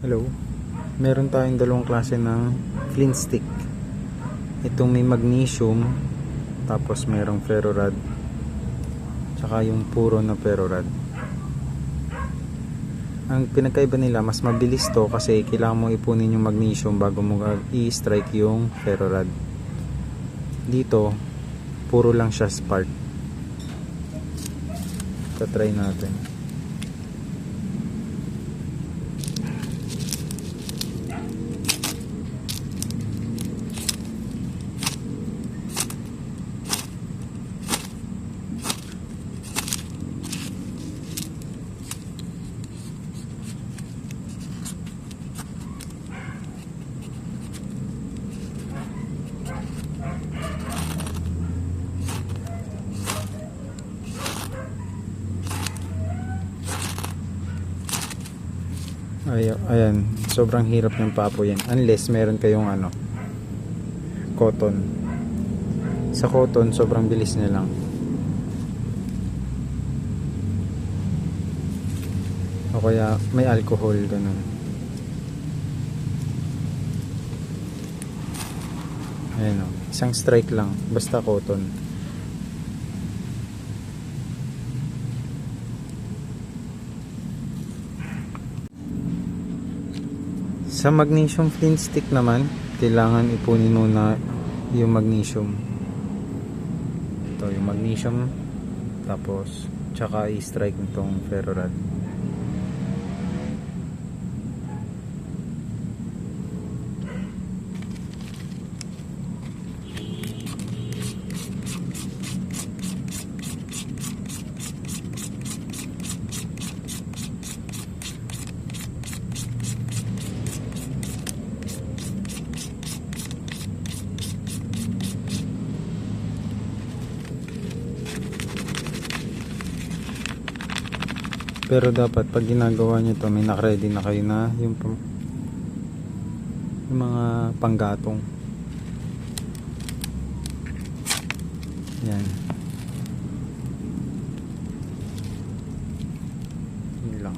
Hello. Meron tayong dalawang klase ng flint stick. Itong may magnesium, tapos merong ferro rod, tsaka yung puro na ferro rod. Ang pinagkaiba nila, mas mabilis to kasi kailangan mo ipunin yung magnesium bago mo i-strike yung ferro rod. Dito puro lang siya spark. Try natin. Ayan, sobrang hirap ng papo yan unless meron kayong cotton. Sa cotton sobrang bilis niya lang, o kaya may alcohol, ganun. Ayan, isang strike lang basta cotton. Sa magnesium flint stick naman, kailangan ipunin muna yung magnesium. Ito yung magnesium, tapos tsaka i-strike nitong ferro rod. Pero dapat pag ginagawa nyo to, may nakaready na kayo na yung mga panggatong. Yan. Yun lang.